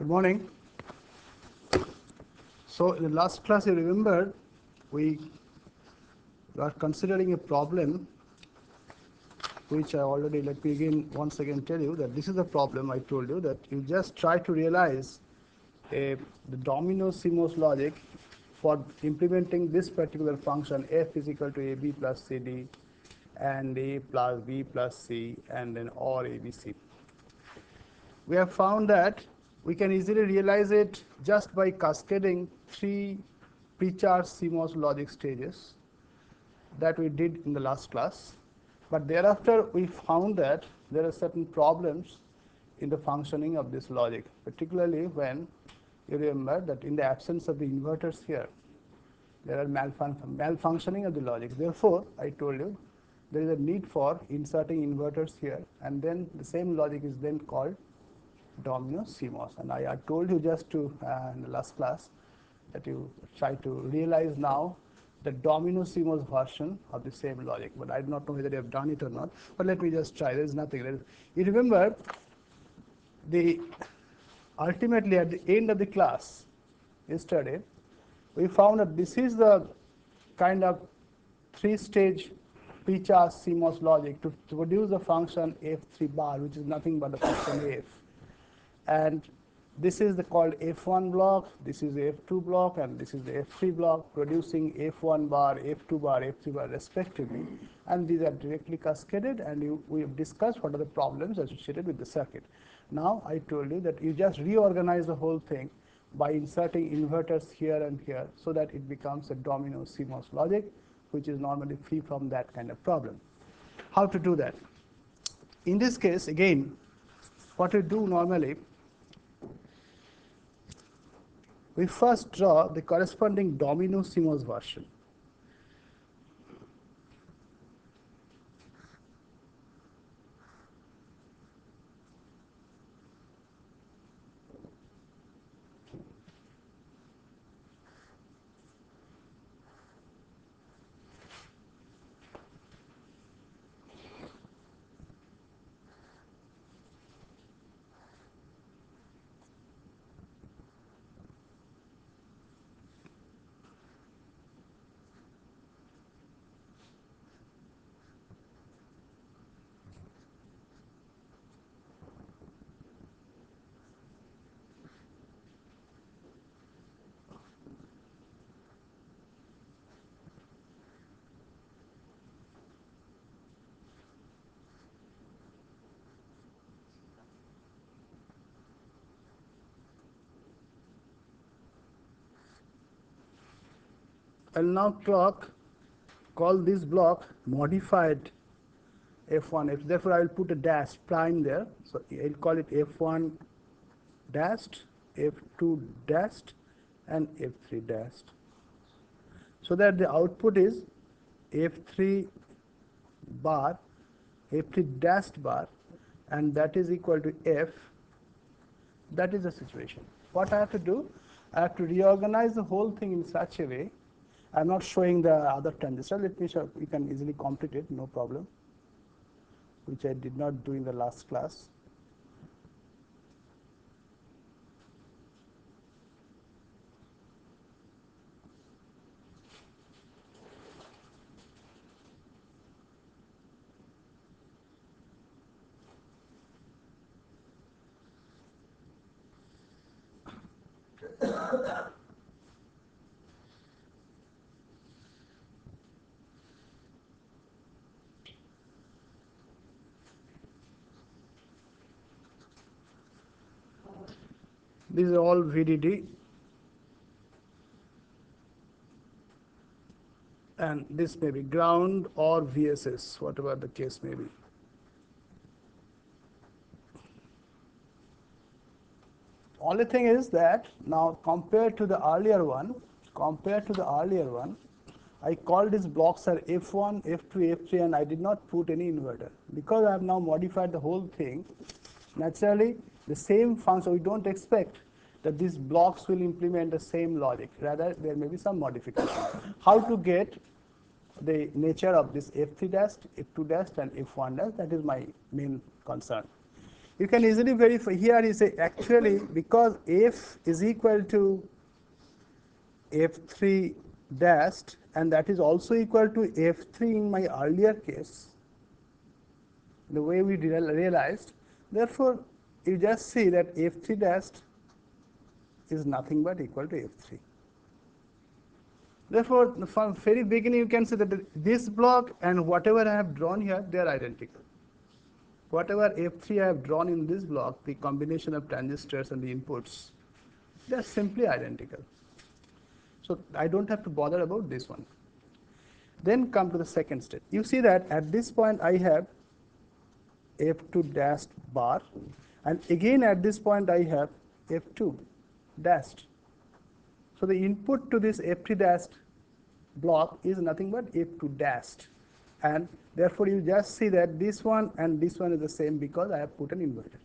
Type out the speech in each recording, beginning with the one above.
Good morning. So in the last class, you remember we are considering a problem which I already, let me again once again tell you that this is a problem I told you, that you just try to realize the domino CMOS logic for implementing this particular function f is equal to ab plus cd and a plus b plus c and then or abc. We have found that we can easily realize it just by cascading three Precharged CMOS logic stages that we did in the last class. But thereafter, we found that there are certain problems in the functioning of this logic, particularly when you remember that in the absence of the inverters here, there are malfunctioning of the logic. Therefore, I told you there is a need for inserting inverters here, and then the same logic is then called domino CMOS. And I told you just to in the last class that you try to realize now the domino CMOS version of the same logic, but I do not know whether you have done it or not. But let me just try. There is nothing. You remember ultimately at the end of the class yesterday, we found that this is the kind of three-stage Precharged CMOS logic to produce the function f3 bar, which is nothing but the function f. And this is the called f1 block, this is the f2 block, and this is the f3 block, producing f1 bar, f2 bar, f3 bar respectively. And these are directly cascaded, and we have discussed what are the problems associated with the circuit. Now I told you that you just reorganize the whole thing by inserting inverters here and here so that it becomes a domino CMOS logic, which is normally free from that kind of problem. How to do that? In this case, again, what we do normally, we first draw the corresponding domino CMOS version. I'll now call this block modified f1. Therefore, I will put a dash prime there. So I'll call it f1 dashed, f2 dashed, and f3 dashed. So that the output is f3 bar, f3 dashed bar, and that is equal to f. That is the situation. What I have to do, I have to reorganize the whole thing in such a way. I'm not showing the other transistor. Let me show. You can easily complete it, no problem, which I did not do in the last class. These are all VDD, and this may be ground or VSS, whatever the case may be. Only thing is that now compared to the earlier one, I called these blocks are F1, F2, F3, and I did not put any inverter. Because I have now modified the whole thing, naturally the same function, we don't expect that these blocks will implement the same logic. Rather, there may be some modification. How to get the nature of this F3 dash, F2 dash, and F1 dash, that is my main concern. You can easily verify. Here you say actually because F is equal to F3 dashed, and that is also equal to F3 in my earlier case, the way we realized. Therefore, you just see that F3 dashed is nothing but equal to F3. Therefore, from very beginning you can see that this block and whatever I have drawn here, they are identical. Whatever F3 I have drawn in this block, the combination of transistors and the inputs, they are simply identical. So I don't have to bother about this one. Then come to the second step. You see that at this point I have F2 dashed bar, and again at this point I have F2 dashed. So the input to this F3 dashed block is nothing but F2 dashed, and therefore you just see that this one and this one is the same because I have put an inverter.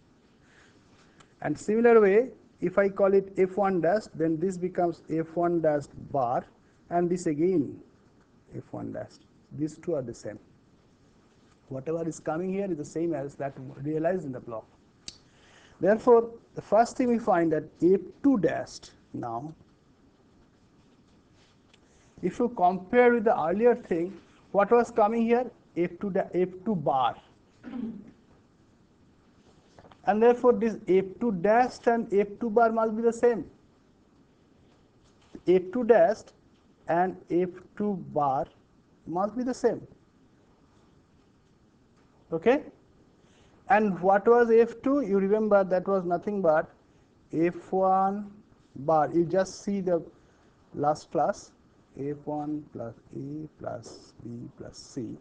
And similar way, if I call it F1 dash, then this becomes F1 dash bar, and this again F1 dash. These two are the same. Whatever is coming here is the same as that realized in the block. Therefore, the first thing we find that F2 dashed now, if you compare with the earlier thing, what was coming here? F2 bar. And therefore, this F2 dashed and F2 bar must be the same. F2 dashed and F2 bar must be the same. Okay? And what was F2? You remember that was nothing but F1 bar. You just see the last class, F1 plus A plus B plus C,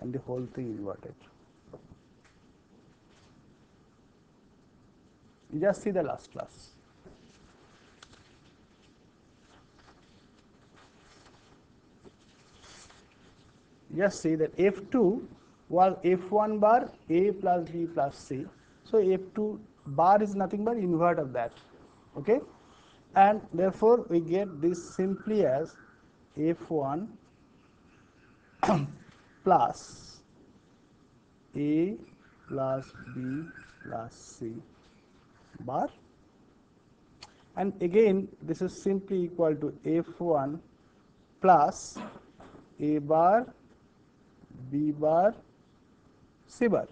and the whole thing inverted. You just see the last class. Just see that F2 was F1 bar A plus B plus C. So F2 bar is nothing but invert of that. Okay? And therefore we get this simply as F1 plus A plus B plus C bar, and again this is simply equal to F1 plus A bar, B bar, C bar.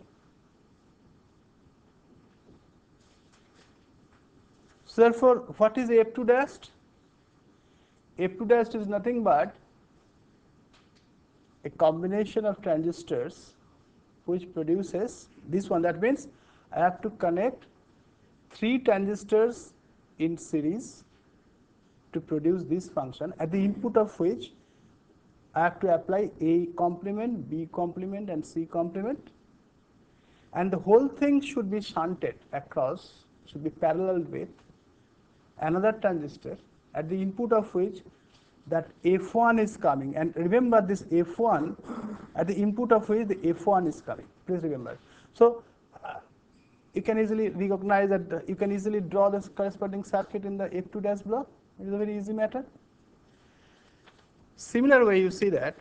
So therefore, what is F2 dashed? F2 dashed is nothing but a combination of transistors which produces this one. That means I have to connect 3 transistors in series to produce this function, at the input of which I have to apply A complement, B complement and C complement, and the whole thing should be shunted across, should be parallel with another transistor, at the input of which that F1 is coming. And remember this F1, at the input of which the F1 is coming. Please remember. So you can easily recognize that you can easily draw the corresponding circuit in the F2 dash block. It is a very easy matter. Similar way, you see that.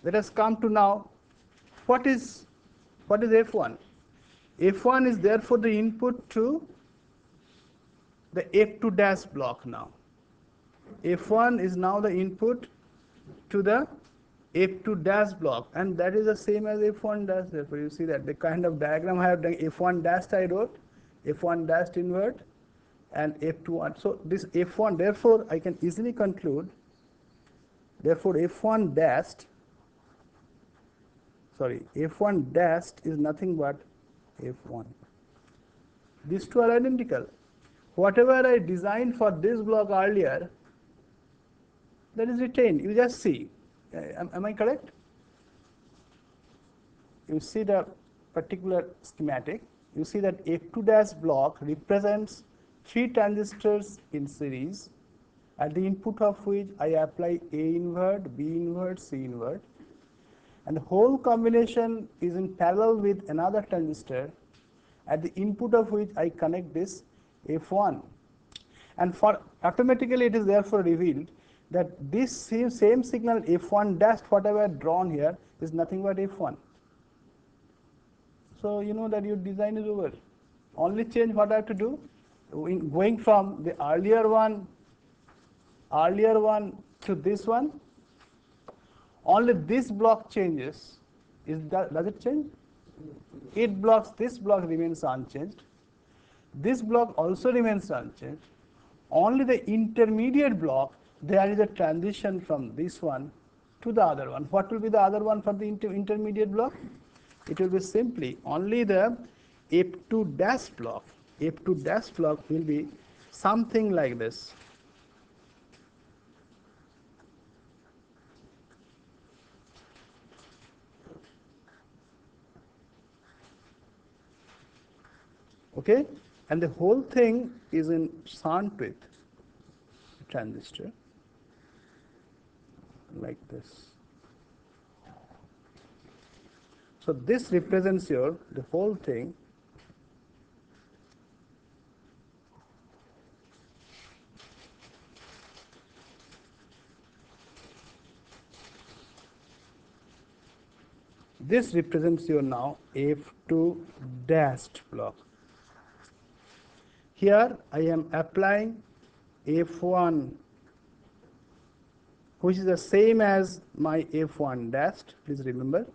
Let us come to now, what is F1? F1 is therefore the input to the F2 dash block now. F1 is now the input to the F2 dash block, and that is the same as F1 dash. Therefore, you see that the kind of diagram I have done, F1 dash I wrote, F1 dash invert, and F2. So this F1, therefore, I can easily conclude, therefore, F1 dashed is nothing but F1. These two are identical. Whatever I designed for this block earlier, that is retained. You just see. Am I correct? You see the particular schematic. You see that F2 dash block represents 3 transistors in series, at the input of which I apply A invert, B invert, C invert, and the whole combination is in parallel with another transistor, at the input of which I connect this F1. And for automatically it is therefore revealed that this same signal F1 dash, whatever I have drawn here, is nothing but F1. So you know that your design is over. Only change what I have to do, going from the earlier one to this one, only this block changes. Does it change? This block remains unchanged. This block also remains unchanged. Only the intermediate block, there is a transition from this one to the other one. What will be the other one for the intermediate block? It will be simply only the F2 dash block. F2 dash block will be something like this. Okay, and the whole thing is in shunt with transistor like this. So this represents the whole thing. This represents your now F2 dashed block. Here I am applying F1, which is the same as my F1 dashed, please remember,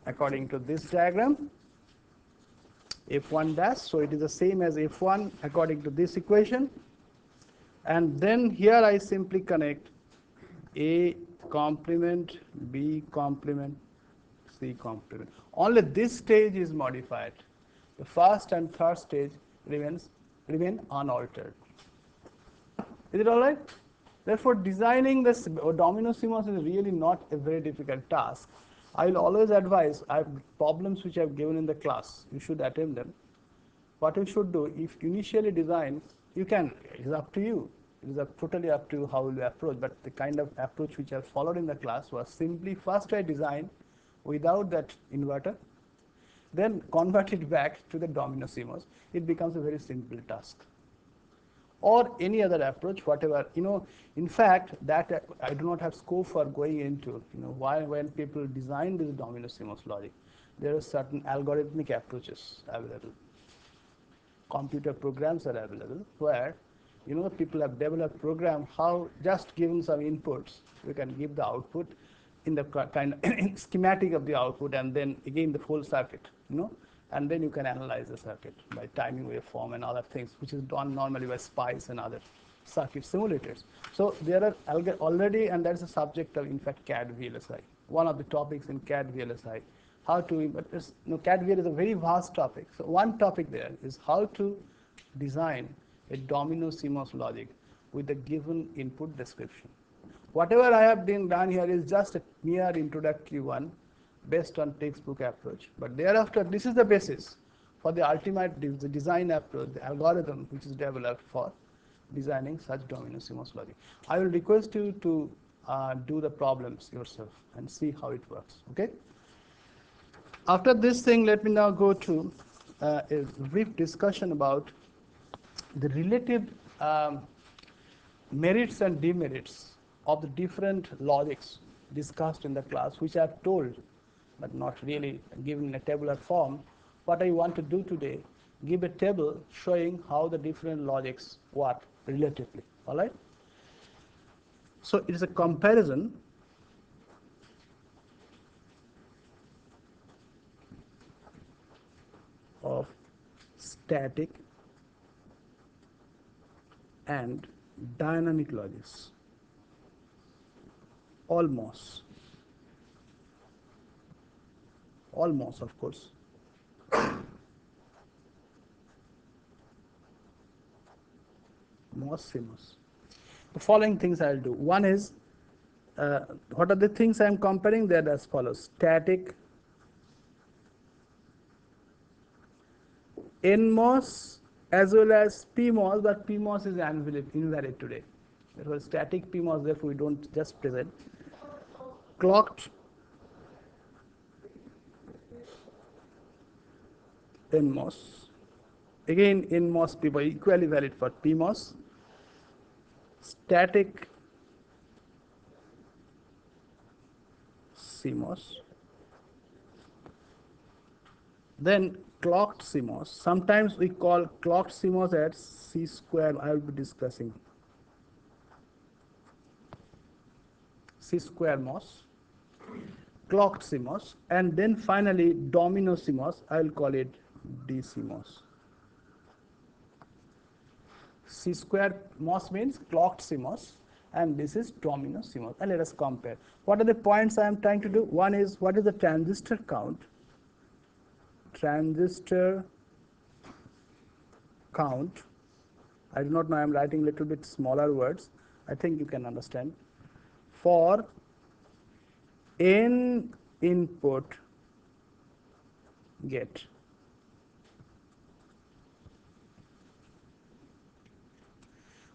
according to this diagram, F1 dash, so it is the same as F1 according to this equation. And then here I simply connect A complement, B complement, C complement. Only this stage is modified. The first and third stage remain unaltered. Is it all right? Therefore, designing this domino CMOS is really not a very difficult task. I will always advise, I have problems which I have given in the class, you should attempt them. What you should do, if you initially design, you can, it is up to you. It is totally up to you how you approach, but the kind of approach which I followed in the class was simply first I design without that inverter, then convert it back to the domino CMOS. It becomes a very simple task. Or any other approach, whatever, in fact, that I do not have scope for going into, why when people design this domino CMOS logic, there are certain algorithmic approaches available. Computer programs are available where, people have developed program how just giving some inputs, we can give the output in the kind of schematic of the output and then again the full circuit, and then you can analyze the circuit by timing waveform and other things, which is done normally by SPICE and other circuit simulators. So there are already, and that's the subject of, in fact, CAD VLSI. One of the topics in CAD VLSI, how to, but CAD VLSI is a very vast topic. So one topic there is how to design a domino CMOS logic with a given input description. Whatever I have done here is just a mere introductory one based on textbook approach. But thereafter, this is the basis for the ultimate design approach, the algorithm which is developed for designing such domino CMOS logic. I will request you to do the problems yourself and see how it works. Okay. After this thing, let me now go to a brief discussion about the relative merits and demerits of the different logics discussed in the class, which I have told, but not really given in a tabular form. What I want to do today, give a table showing how the different logics work relatively. All right? So it is a comparison of static and dynamic logics, all MOS, of course. MOS, CMOS. The following things I'll do. One is, what are the things I'm comparing? They're as follows: static, nMOS, as well as PMOS, but PMOS is invalid today. It was static PMOS, therefore we don't just present. Clocked nMOS. Again, nMOS PMOS equally valid for PMOS. Static CMOS. Then clocked CMOS. Sometimes we call clocked CMOS as C square. I will be discussing C square MOS, clocked CMOS, and then finally domino CMOS. I will call it D CMOS. C square MOS means clocked CMOS, and this is domino CMOS. And let us compare. What are the points I am trying to do? One is, what is the transistor count? Transistor count. I do not know, I am writing little bit smaller words. I think you can understand. For n input gate.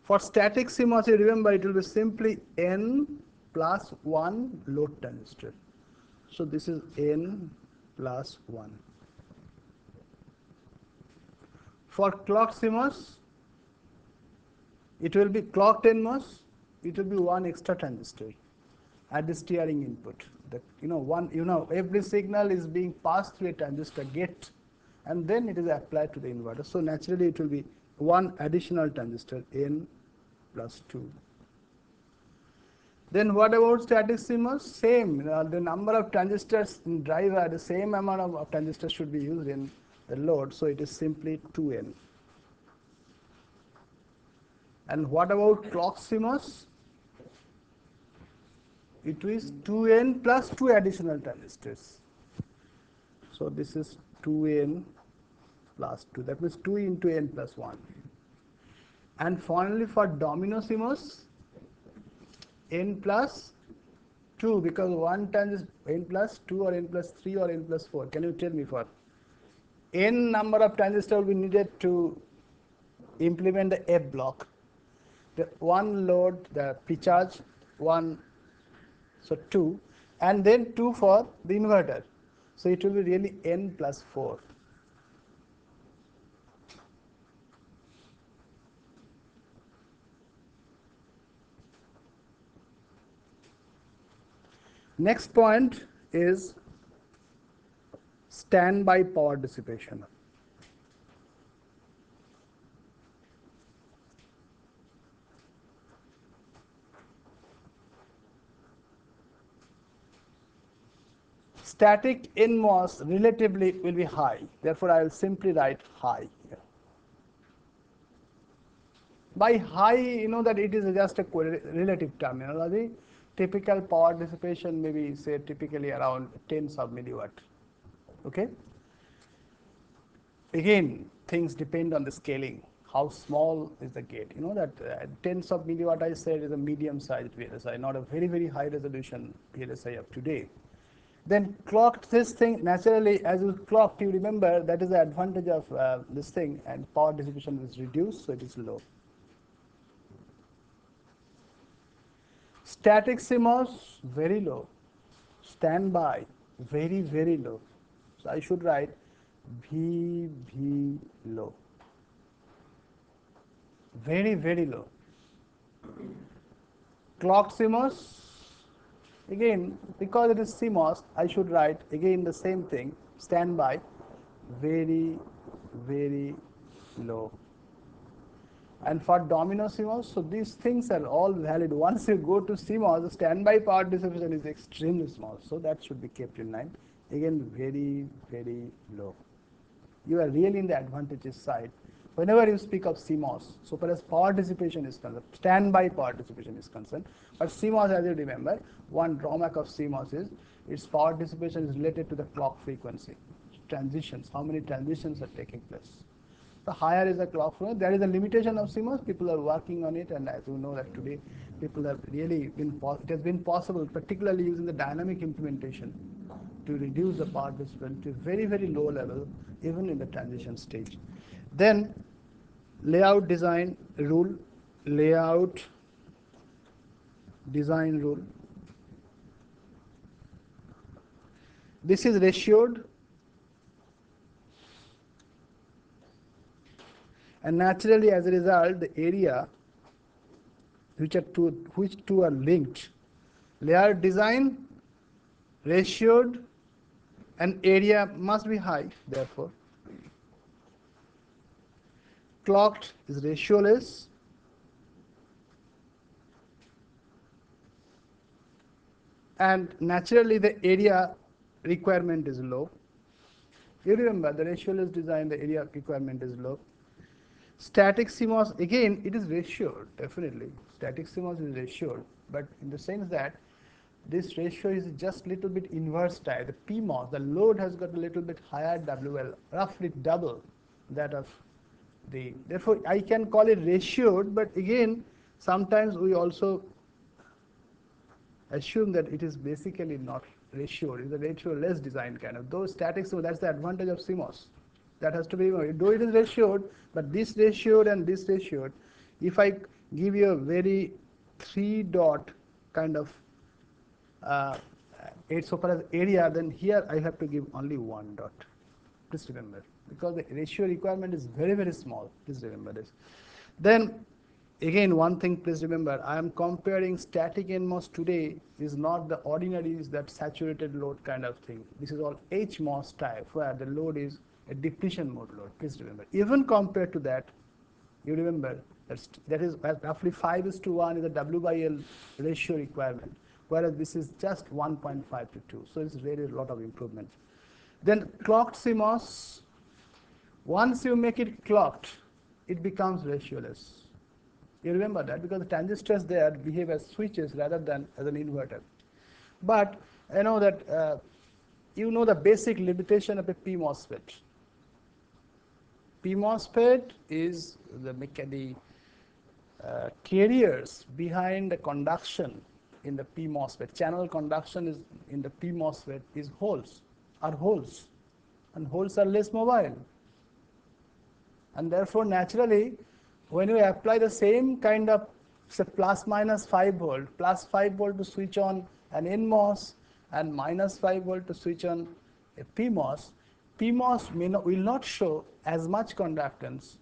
For static CMOS, you remember it will be simply n plus 1 load transistor. So this is n plus 1. For clocked CMOS, it will be clocked NMOS, it will be 1 extra transistor at the steering input. Every signal is being passed through a transistor gate, and then it is applied to the inverter. So naturally it will be 1 additional transistor, n plus 2. Then what about static CMOS? Same, the number of transistors in driver, the same amount of transistors should be used in the load, so it is simply 2n. And what about clock CMOS? It is 2n plus 2 additional transistors. So this is 2n plus 2, that means 2 into n plus 1. And finally for domino CMOS, n plus 2, because one transistor, n plus 2 or n plus 3 or n plus 4. Can you tell me, for n number of transistors will be needed to implement the F block? The one load, the Precharged, 1, so 2, and then 2 for the inverter. So it will be really n plus 4. Next point is standby power dissipation. Static NMOS relatively will be high. Therefore, I will simply write high here. By high, you know that it is just a relative terminology. Typical power dissipation may be, say, typically around tens of milliwatt. Okay. Again, things depend on the scaling. How small is the gate? You know that tens of milliwatt, I said, is a medium-sized VLSI, not a very, very high resolution VLSI of today. Then clocked this thing, naturally, as you clocked, you remember that is the advantage of this thing, and power dissipation is reduced, so it is low. Static CMOS, very low. Standby, very, very low. So I should write VV low. Very, very low. Clocked CMOS, again, because it is CMOS, I should write again the same thing, standby, very, very low. And for domino CMOS, so these things are all valid. Once you go to CMOS, the standby power dissipation is extremely small, so that should be kept in mind. Again, very, very low. You are really in the advantageous side whenever you speak of CMOS, so far as power dissipation is concerned, standby power dissipation is concerned. But CMOS, as you remember, one drawback of CMOS is its power dissipation is related to the clock frequency, transitions, how many transitions are taking place. The higher is the clock frequency. There is a limitation of CMOS. People are working on it, and as you know that today, people have really it has been possible, particularly using the dynamic implementation, to reduce the power dissipation to very, very low level, even in the transition stage. Then layout design rule, layout design rule. This is ratioed, and naturally, as a result, the area which two are linked, layout design, ratioed, and area must be high, therefore. clocked is ratioless. And naturally the area requirement is low. You remember the ratioless design, the area requirement is low. Static CMOS, again, it is ratioed, definitely. Static CMOS is ratioed, but in the sense that this ratio is just little bit inverse type. The PMOS, the load has got a little bit higher WL, roughly double that of the, therefore I can call it ratioed, but again, sometimes we also assume that it is basically not ratioed, it's a ratio-less design kind of. Though static, so that's the advantage of CMOS. That has to be, though it is ratioed, but this ratioed and this ratioed, if I give you a very 3-dot kind of so far as area, then here I have to give only 1 dot. Please remember, because the ratio requirement is very, very small. Please remember this. Then again, one thing, please remember, I am comparing static NMOS today is not the ordinary, is that saturated load kind of thing. This is all HMOS type, where the load is a depletion mode load. Please remember. Even compared to that, you remember that is roughly 5:1 is a W/L ratio requirement, whereas this is just 1.5 to 2. So it's really a lot of improvement. Then clocked CMOS, once you make it clocked, it becomes ratioless. You remember that because the transistors there behave as switches rather than as an inverter. But you know that the basic limitation of a PMOSFET. PMOSFET is the carriers behind the conduction in the PMOSFET. Channel conduction is in the PMOSFET is holes, and holes are less mobile. And therefore, naturally, when you apply the same kind of, say, plus minus 5 volt, plus 5 volt to switch on an NMOS and minus 5 volt to switch on a PMOS, PMOS will not show as much conductance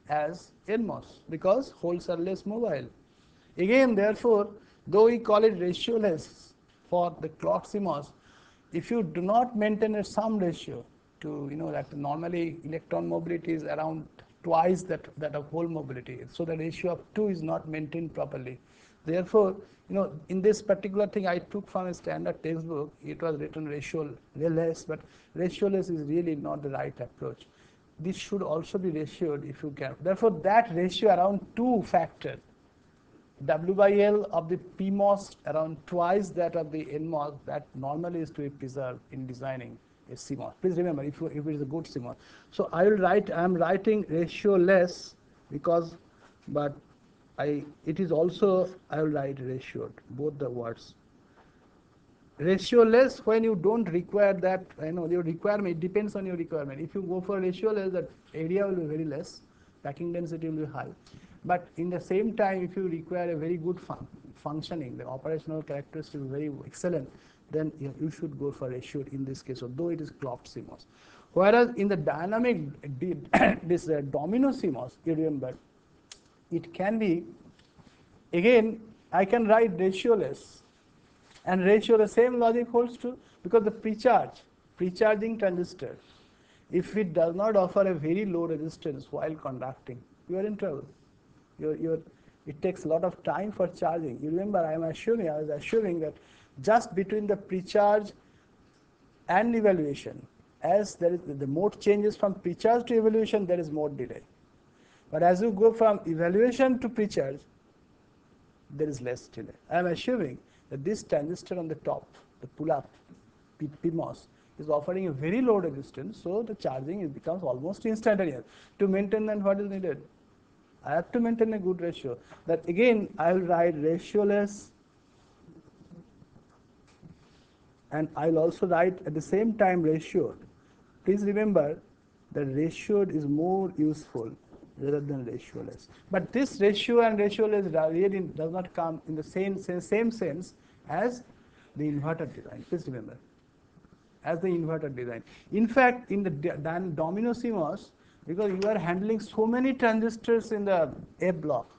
as NMOS because holes are less mobile. Again, therefore, though we call it ratioless for the clocked CMOS, if you do not maintain some ratio to, that normally electron mobility is around twice that of hole mobility. So the ratio of 2 is not maintained properly. Therefore, in this particular thing I took from a standard textbook, it was written ratioless, but ratioless is really not the right approach. This should also be ratioed if you can. Therefore, that ratio around 2 factor, W/L of the PMOS around twice that of the NMOS, that normally is to be preserved in designing a CMOS. Please remember, if it is a good CMOS. So I am writing ratioless because, but it is also, I will write ratioed, both the words. Ratioless when you don't require that, your requirement, it depends on your requirement. If you go for ratioless, that area will be very less, packing density will be high. But in the same time, if you require a very good functioning, the operational characteristics is very excellent, then you should go for ratioed in this case, although it is clocked CMOS. Whereas in the dynamic, this domino CMOS, you remember, it can be, again, I can write ratioless. And ratio, the same logic holds true because the precharging transistor, if it does not offer a very low resistance while conducting, you are in trouble. It takes a lot of time for charging. You remember, I was assuming that just between the precharge and evaluation, as there is the mode changes from precharge to evaluation, there is more delay. But as you go from evaluation to precharge, there is less delay. I am assuming that this transistor on the top, the pull-up PMOS, is offering a very low resistance, so the charging becomes almost instantaneous. To maintain that, what is needed? I have to maintain a good ratio. That again, I will write ratioless, and I will also write at the same time ratioed. Please remember that ratioed is more useful rather than ratioless. But this ratio and ratioless really does not come in the same sense as the inverter design. Please remember, as the inverter design. In fact, in the domino CMOS, because you are handling so many transistors in the A block,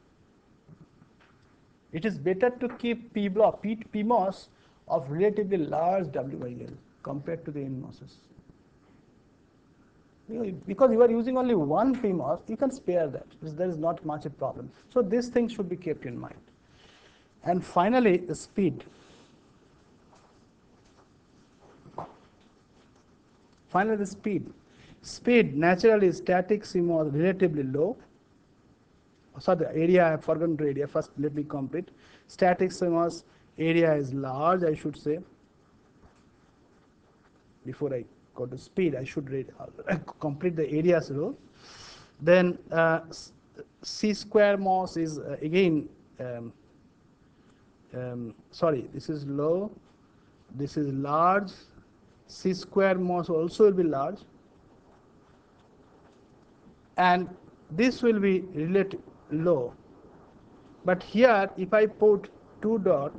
it is better to keep PMOS of relatively large W/L compared to the NMOSs. Because you are using only one PMOS, you can spare that. There is not much a problem. So this thing should be kept in mind. And finally, the speed. Finally, the speed. Speed naturally static CMOS relatively low. Sorry, the area I have forgotten to area. First, let me complete. Static CMOS area is large, I should say. Before I go to speed, I should complete the areas rule. Then C square MOS is again, sorry, this is low, this is large. C square MOS also will be large. And this will be relative low. But here, if I put 2 dot,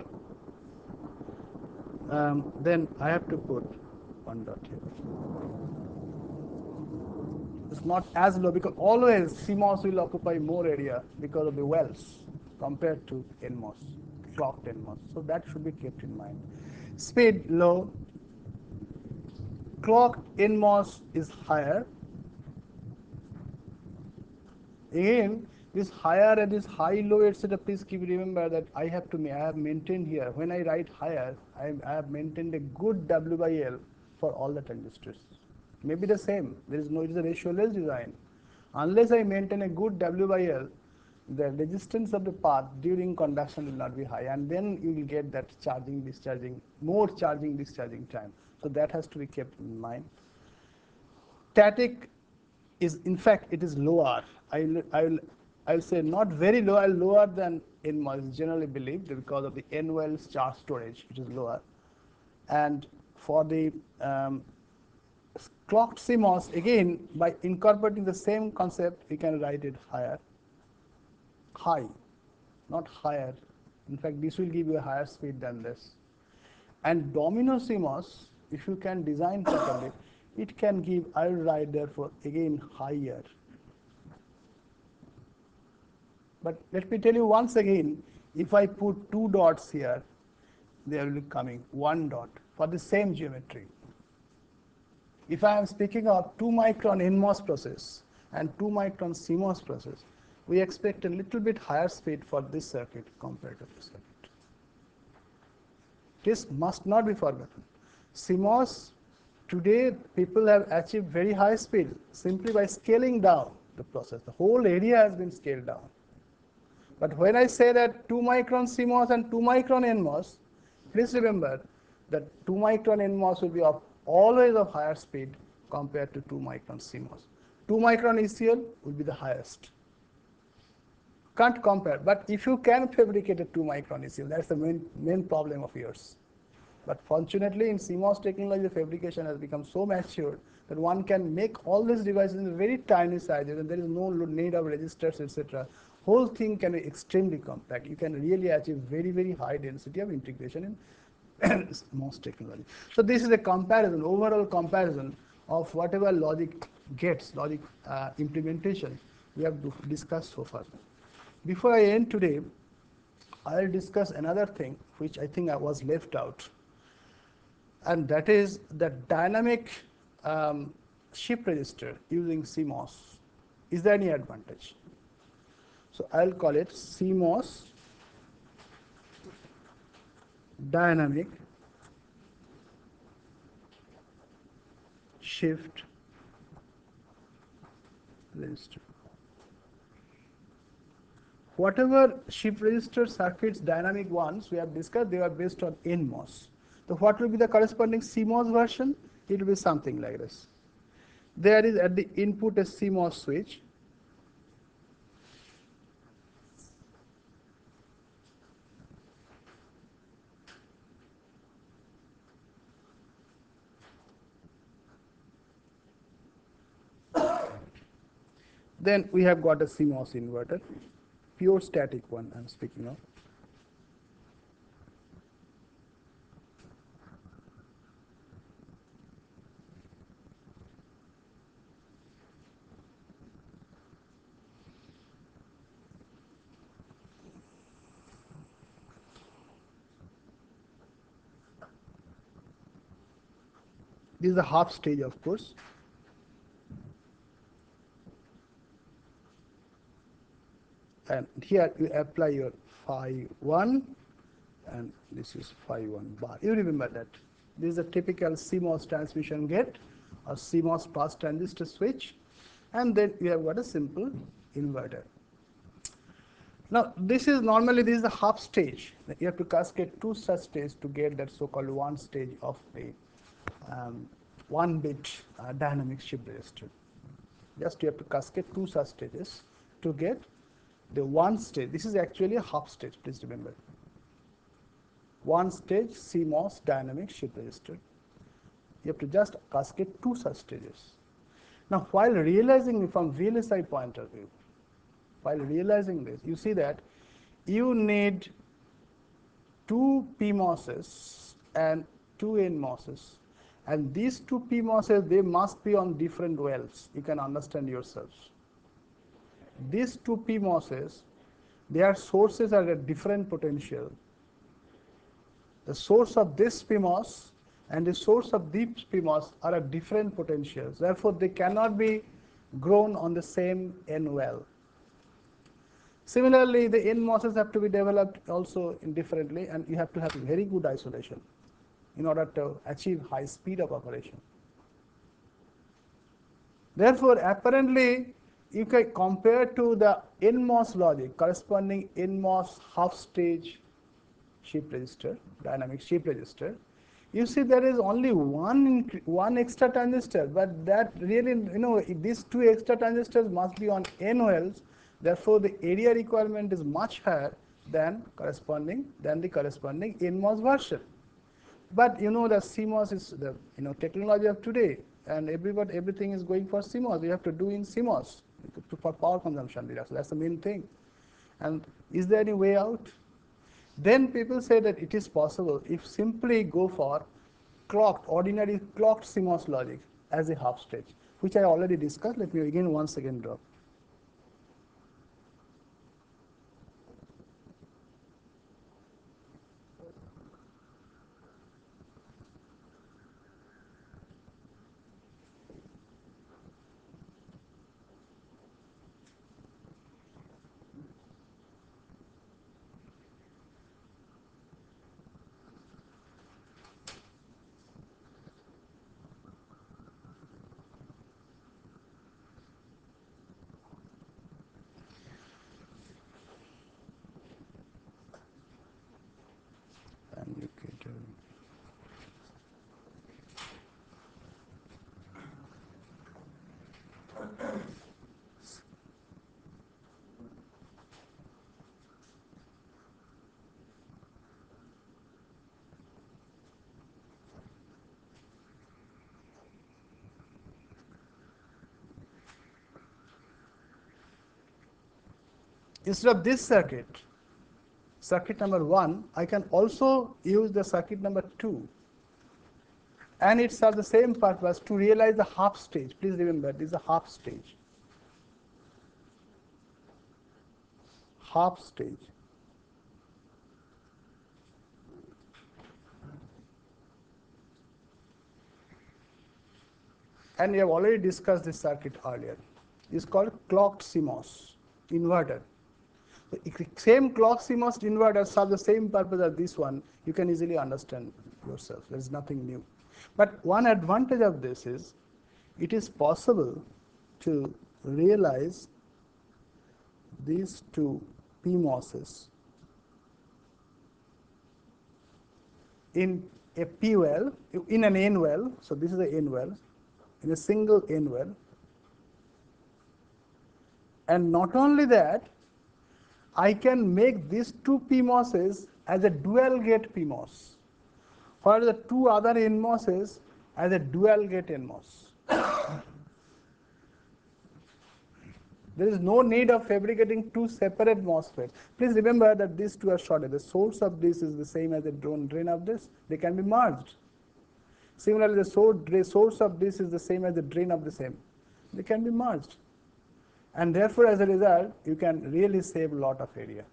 then I have to put 1 dot here. It's not as low because always CMOS will occupy more area because of the wells compared to nMOS, clocked nMOS. So that should be kept in mind. Speed low, clocked nMOS is higher. Again, this higher and this high low, etc. Please keep remember that I have maintained here. When I write higher, I have maintained a good W by L for all the transistors. Maybe the same. There is no, it is a ratio-less design. Unless I maintain a good W by L, the resistance of the path during conduction will not be high, and then you will get that charging, discharging, more charging, discharging time. So that has to be kept in mind. Static is, in fact, it is lower. I'll say not very low, lower than nMOS is generally believed because of the N-wells charge storage, which is lower. And for the clocked CMOS, again, by incorporating the same concept, we can write it higher. High, not higher. In fact, this will give you a higher speed than this. And Domino CMOS, if you can design properly, it can give, I will write therefore again higher. But let me tell you once again, if I put 2 dots here, there will be coming 1 dot for the same geometry. If I am speaking of 2 micron nMOS process and 2 micron CMOS process, we expect a little bit higher speed for this circuit compared to this circuit. This must not be forgotten. CMOS, today people have achieved very high speed simply by scaling down the process. The whole area has been scaled down. But when I say that 2 micron CMOS and 2 micron nMOS, please remember that 2 micron nMOS will be always of higher speed compared to 2 micron CMOS. 2 micron ECL will be the highest. Can't compare, but if you can fabricate a 2 micron ECL, that's the main problem of yours. But fortunately, in CMOS technology, the fabrication has become so mature that one can make all these devices in very tiny sizes, and there is no need of resistors, etc. Whole thing can be extremely compact. You can really achieve very, very high density of integration in CMOS technology. So this is a comparison, overall comparison of whatever logic gets, logic implementation we have discussed so far. Before I end today, I will discuss another thing which I think I was left out, and that is the dynamic shift register using CMOS. Is there any advantage? So I'll call it CMOS dynamic shift register. Whatever shift register circuits, dynamic ones we have discussed, they are based on nMOS. So what will be the corresponding CMOS version? It will be something like this. There is at the input a CMOS switch. Then we have got a CMOS inverter, pure static one I'm speaking of. This is the half stage, of course. and here you apply your phi 1, and this is phi 1 bar. You remember that. This is a typical CMOS transmission gate or CMOS pass transistor switch, and then you have got a simple inverter. Now, this is the half stage. You have to cascade two such stages to get that so-called one stage of the 1-bit dynamic shift register. Just you have to cascade two such stages to get the one stage. This is actually a half stage, please remember. One stage CMOS dynamic shift register. You have to just cascade two such stages. Now, while realizing from VLSI point of view, while realizing this, you see that you need two PMOSs and two NMOSs. And these two PMOSs, they must be on different wells. You can understand yourselves. These two PMOSs, their sources are at different potential. The source of this PMOS and the source of this PMOS are at different potentials. Therefore, they cannot be grown on the same N well. Similarly, the NMOSs have to be developed also indifferently, and you have to have very good isolation in order to achieve high speed of operation. Therefore, apparently, you can compare to the nMOS logic, corresponding nMOS half stage shift register, dynamic shift register. You see there is only one extra transistor, but that really, these two extra transistors must be on N wells. Therefore, the area requirement is much higher than the corresponding NMOS version. But the CMOS is the technology of today, and everything is going for CMOS. You have to do in CMOS for power consumption reduction. That's the main thing. And is there any way out? Then people say that it is possible if simply go for ordinary clocked CMOS logic as a half stage, which I already discussed. Let me again once again draw. Instead of this circuit number 1, I can also use the circuit number 2. And it serves the same purpose to realize the half stage. Please remember, this is a half stage. Half stage. And we have already discussed this circuit earlier. It's called clocked CMOS inverter. The same clock CMOS inverter serves the same purpose as this one. You can easily understand yourself. There is nothing new. But one advantage of this is it is possible to realize these two PMOSs in a P well, in an N well. So this is the N well, in a single N well. And not only that, I can make these two PMOSs as a dual gate PMOS, while the two other NMOSs as a dual gate NMOS. There is no need of fabricating two separate MOSFETs. Please remember that these two are shorted. The source of this is the same as the drain of this. They can be merged. Similarly, the source of this is the same as the drain of the same. They can be merged. And therefore, as a result, you can really save a lot of area.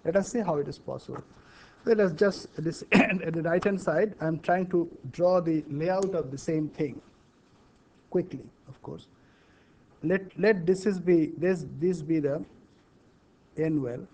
Let us see how it is possible. Let us just, at the right-hand side, I'm trying to draw the layout of the same thing quickly, of course. Let this be the N well.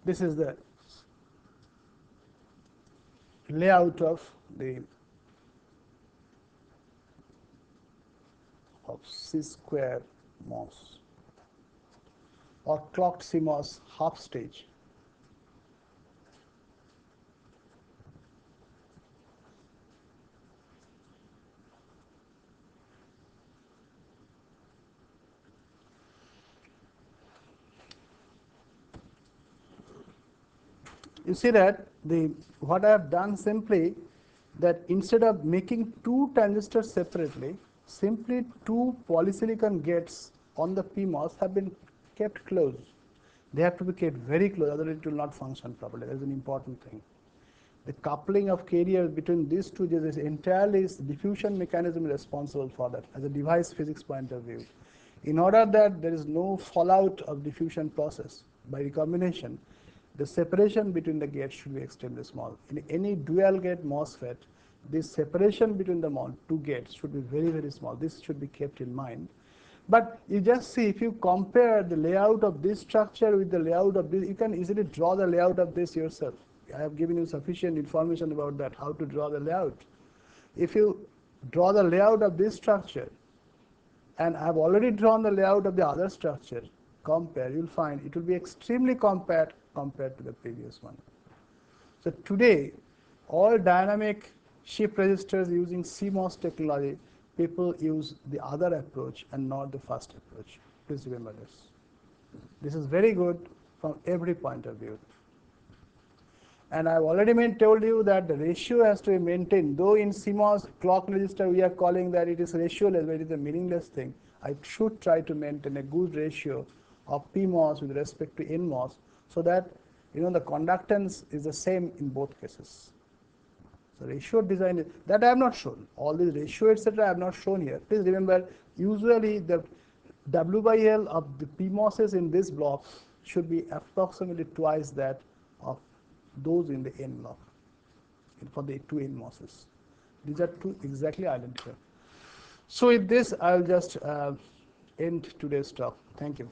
This is the layout of the C square MOS or clocked CMOS half stage. You see that what I have done simply that instead of making two transistors separately, simply two polysilicon gates on the PMOS have been kept close. They have to be kept very close, otherwise it will not function properly. That is an important thing. The coupling of carriers between these two is entirely diffusion mechanism responsible for that as a device physics point of view. In order that there is no fallout of diffusion process by recombination, the separation between the gates should be extremely small. In any dual gate MOSFET, this separation between the two gates should be very, very small. This should be kept in mind. But you just see, if you compare the layout of this structure with the layout of this, you can easily draw the layout of this yourself. I have given you sufficient information about that, how to draw the layout. If you draw the layout of this structure, and I have already drawn the layout of the other structure, compare, you'll find it will be extremely compact compared to the previous one. So today, all dynamic shift registers using CMOS technology people use the other approach and not the first approach. Please remember this. This is very good from every point of view. And I've already told you that the ratio has to be maintained. Though in CMOS clock register we are calling that it is ratioless, but it is a meaningless thing. I should try to maintain a good ratio of PMOS with respect to nMOS, so that the conductance is the same in both cases. So ratio design that I have not shown. All these ratio etc. I have not shown here. Please remember, usually the W by L of the PMOSes in this block should be approximately twice that of those in the N block for the two nMOSes. These are two exactly identical. So with this, I will just end today's talk. Thank you.